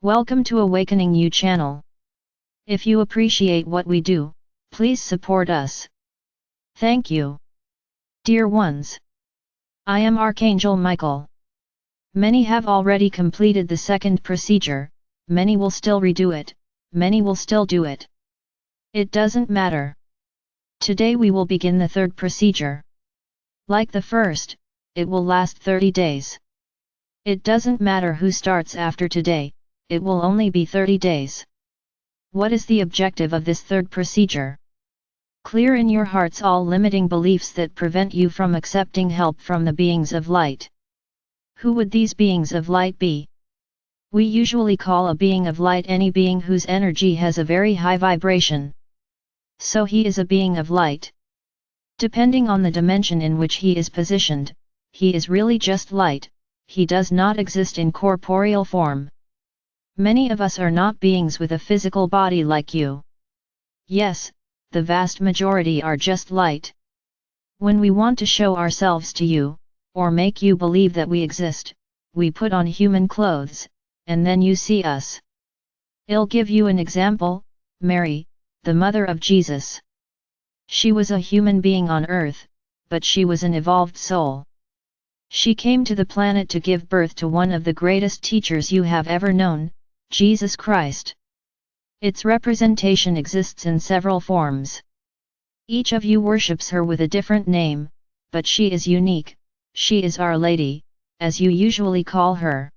Welcome to Awakening You channel. If you appreciate what we do, please support us. Thank you. Dear ones, I am Archangel Michael. Many have already completed the second procedure, many will still redo it, many will still do it. It doesn't matter. Today we will begin the third procedure. Like the first, it will last 30 days. It doesn't matter who starts after today, it will only be 30 days. What is the objective of this third procedure? Clear in your hearts all limiting beliefs that prevent you from accepting help from the beings of light. Who would these beings of light be? We usually call a being of light any being whose energy has a very high vibration. So he is a being of light. Depending on the dimension in which he is positioned, he is really just light, he does not exist in corporeal form. Many of us are not beings with a physical body like you. Yes, the vast majority are just light. When we want to show ourselves to you, or make you believe that we exist, we put on human clothes, and then you see us. I'll give you an example. Mary, the mother of Jesus. She was a human being on earth, but she was an evolved soul. She came to the planet to give birth to one of the greatest teachers you have ever known, Jesus Christ. Its representation exists in several forms. Each of you worships her with a different name, but she is unique, she is Our Lady, as you usually call her.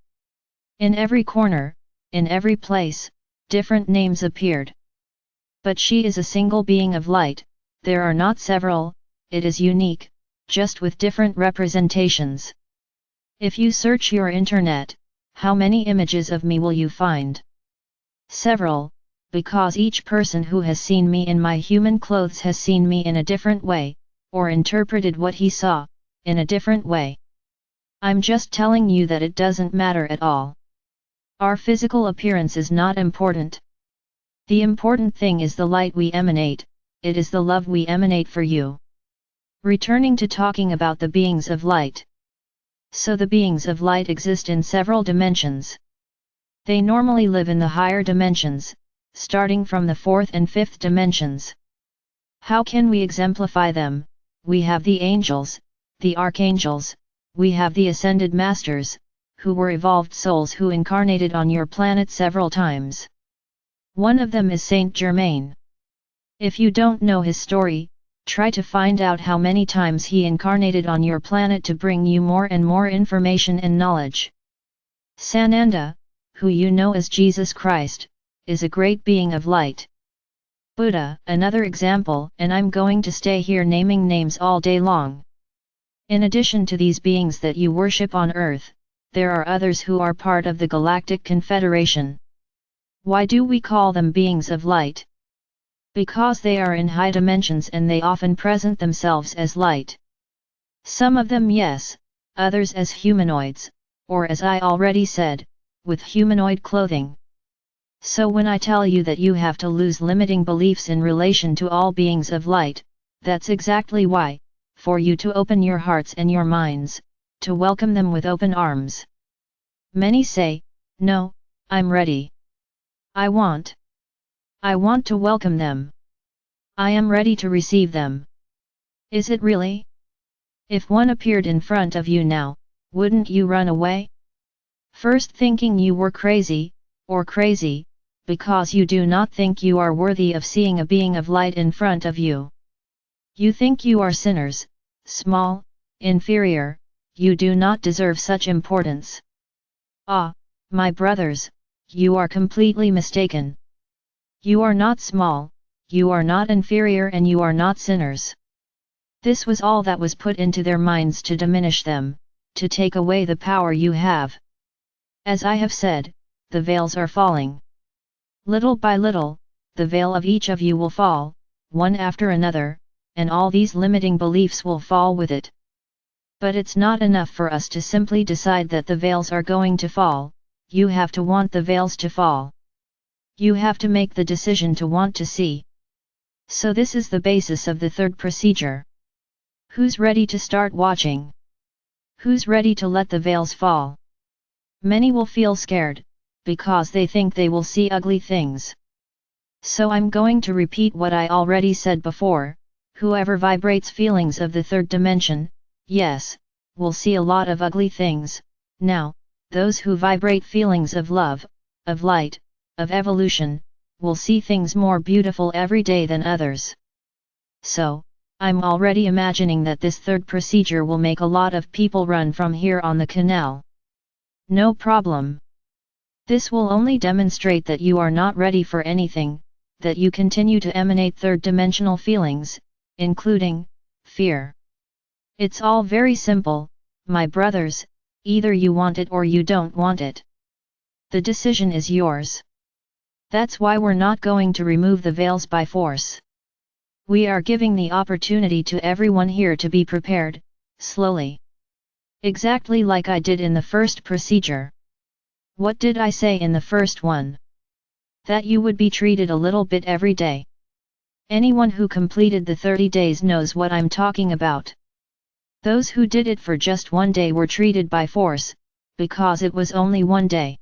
In every corner, in every place, different names appeared. But she is a single being of light, there are not several, it is unique, just with different representations. If you search your internet, how many images of me will you find? Several, because each person who has seen me in my human clothes has seen me in a different way, or interpreted what he saw, in a different way. I'm just telling you that it doesn't matter at all. Our physical appearance is not important. The important thing is the light we emanate, it is the love we emanate for you. Returning to talking about the beings of light. So the beings of light exist in several dimensions. They normally live in the higher dimensions, starting from the fourth and fifth dimensions. How can we exemplify them? We have the angels, the archangels, we have the ascended masters, who were evolved souls who incarnated on your planet several times. One of them is Saint Germain. If you don't know his story, try to find out how many times he incarnated on your planet to bring you more and more information and knowledge. Sananda, who you know as Jesus Christ, is a great being of light. Buddha, another example, and I'm going to stay here naming names all day long. In addition to these beings that you worship on Earth, there are others who are part of the Galactic Confederation. Why do we call them beings of light? Because they are in high dimensions and they often present themselves as light. Some of them yes, others as humanoids, or as I already said, with humanoid clothing. So when I tell you that you have to lose limiting beliefs in relation to all beings of light, that's exactly why, for you to open your hearts and your minds, to welcome them with open arms. Many say, no, I'm ready. I want to welcome them. I am ready to receive them. Is it really? If one appeared in front of you now, wouldn't you run away? First thinking you were crazy, because you do not think you are worthy of seeing a being of light in front of you. You think you are sinners, small, inferior, you do not deserve such importance. Ah, my brothers, you are completely mistaken. You are not small, you are not inferior and you are not sinners. This was all that was put into their minds to diminish them, to take away the power you have. As I have said, the veils are falling. Little by little, the veil of each of you will fall, one after another, and all these limiting beliefs will fall with it. But it's not enough for us to simply decide that the veils are going to fall, you have to want the veils to fall. You have to make the decision to want to see. So this is the basis of the third procedure. Who's ready to start watching? Who's ready to let the veils fall? Many will feel scared, because they think they will see ugly things. So I'm going to repeat what I already said before: whoever vibrates feelings of the third dimension, yes, will see a lot of ugly things. Now, those who vibrate feelings of love, of light, of evolution, will see things more beautiful every day than others. So, I'm already imagining that this third procedure will make a lot of people run from here on the canal. No problem. This will only demonstrate that you are not ready for anything, that you continue to emanate third-dimensional feelings, including fear. It's all very simple, my brothers, either you want it or you don't want it. The decision is yours. That's why we're not going to remove the veils by force. We are giving the opportunity to everyone here to be prepared, slowly. Exactly like I did in the first procedure. What did I say in the first one? That you would be treated a little bit every day. Anyone who completed the 30 days knows what I'm talking about. Those who did it for just one day were treated by force, because it was only one day.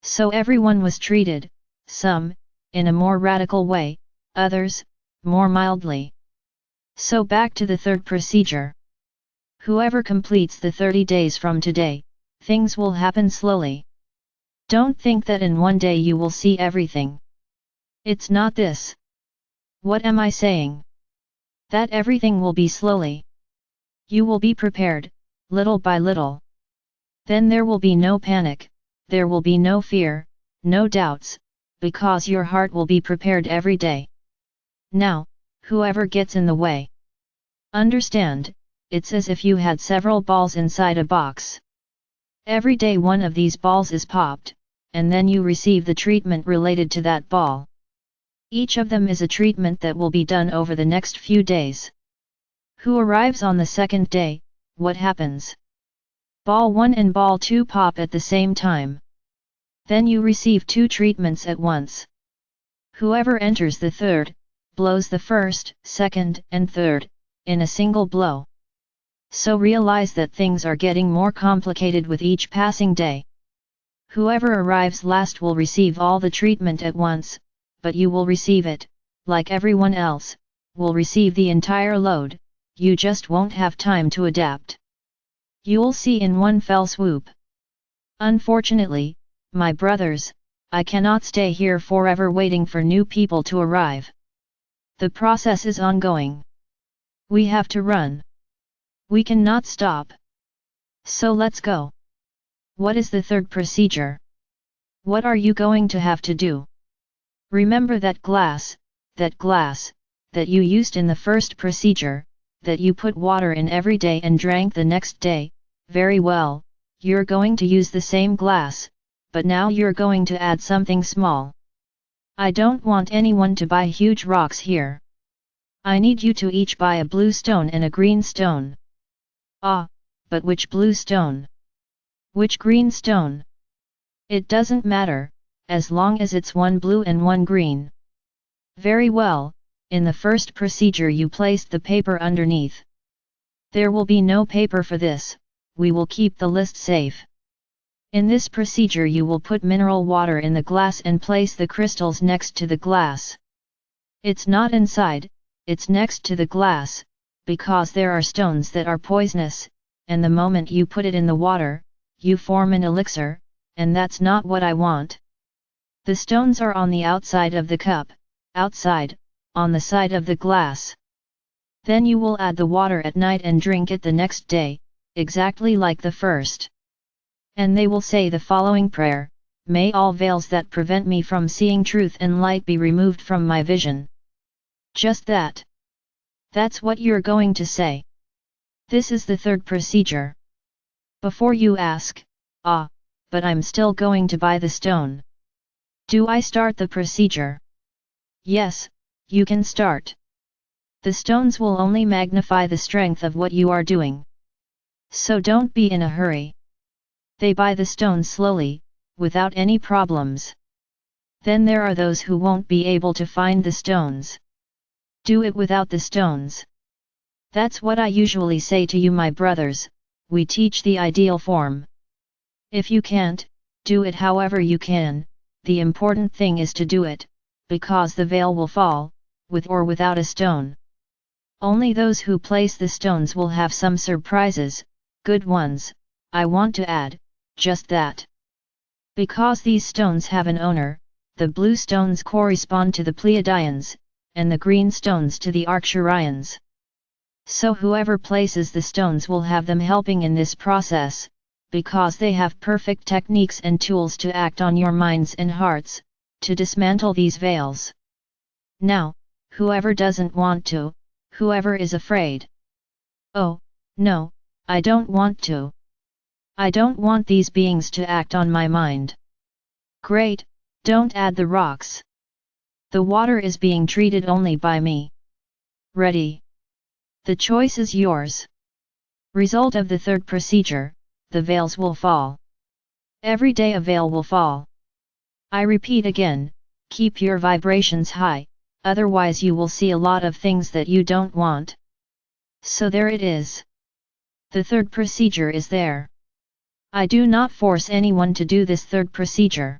So everyone was treated, some, in a more radical way, others, more mildly. So back to the third procedure. Whoever completes the 30 days from today, things will happen slowly. Don't think that in one day you will see everything. It's not this. What am I saying? That everything will be slowly. You will be prepared, little by little. Then there will be no panic, there will be no fear, no doubts, because your heart will be prepared every day. Now, whoever gets in the way. Understand, it's as if you had several balls inside a box. Every day one of these balls is popped, and then you receive the treatment related to that ball. Each of them is a treatment that will be done over the next few days. Who arrives on the second day, what happens? Ball 1 and ball 2 pop at the same time. Then you receive 2 treatments at once. Whoever enters the third, blows the first, second, and third, in a single blow. So realize that things are getting more complicated with each passing day. Whoever arrives last will receive all the treatment at once, but you will receive it, like everyone else, will receive the entire load, you just won't have time to adapt. You'll see in one fell swoop. Unfortunately, my brothers, I cannot stay here forever waiting for new people to arrive. The process is ongoing. We have to run. We cannot stop. So let's go. What is the third procedure? What are you going to have to do? Remember that glass that you used in the first procedure, that you put water in every day and drank the next day. Very well, you're going to use the same glass, but now you're going to add something small. I don't want anyone to buy huge rocks here. I need you to each buy a blue stone and a green stone. Ah, but which blue stone? Which green stone? It doesn't matter, as long as it's one blue and one green. Very well, in the first procedure you placed the paper underneath. There will be no paper for this, we will keep the list safe. In this procedure you will put mineral water in the glass and place the crystals next to the glass. It's not inside, it's next to the glass, because there are stones that are poisonous, and the moment you put it in the water, you form an elixir, and that's not what I want. The stones are on the outside of the cup, outside, on the side of the glass. Then you will add the water at night and drink it the next day, exactly like the first. And they will say the following prayer: may all veils that prevent me from seeing truth and light be removed from my vision. Just that. That's what you're going to say. This is the third procedure. Before you ask, but I'm still going to buy the stone. Do I start the procedure? Yes, you can start. The stones will only magnify the strength of what you are doing. So don't be in a hurry. They buy the stones slowly, without any problems. Then there are those who won't be able to find the stones. Do it without the stones. That's what I usually say to you, my brothers. We teach the ideal form. If you can't, Do it however you can, the important thing is to do it, because the veil will fall, with or without a stone. Only those who place the stones will have some surprises, good ones, I want to add, just that. Because these stones have an owner, the blue stones correspond to the Pleiadians, and the green stones to the Arcturians. So whoever places the stones will have them helping in this process, because they have perfect techniques and tools to act on your minds and hearts, to dismantle these veils. Now, whoever doesn't want to, whoever is afraid. Oh, no, I don't want to. I don't want these beings to act on my mind. Great, don't add the rocks. The water is being treated only by me. Ready? The choice is yours. Result of the third procedure, the veils will fall. Every day a veil will fall. I repeat again, keep your vibrations high, otherwise you will see a lot of things that you don't want. So there it is. The third procedure is there. I do not force anyone to do this third procedure.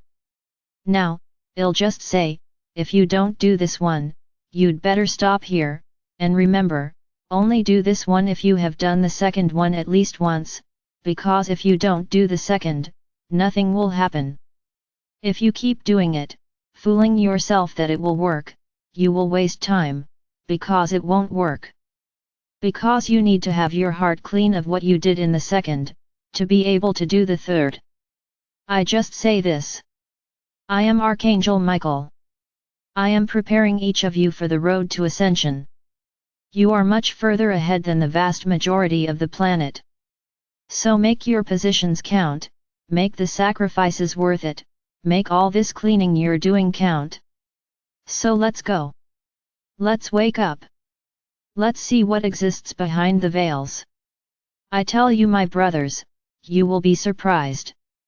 Now, I'll just say, if you don't do this one, you'd better stop here, and remember, only do this one if you have done the second one at least once, because if you don't do the second, nothing will happen. If you keep doing it, fooling yourself that it will work, you will waste time, because it won't work. Because you need to have your heart clean of what you did in the second, to be able to do the third. I just say this. I am Archangel Michael. I am preparing each of you for the road to ascension. You are much further ahead than the vast majority of the planet. So make your positions count, make the sacrifices worth it, make all this cleaning you're doing count. So let's go. Let's wake up. Let's see what exists behind the veils. I tell you my brothers, you will be surprised.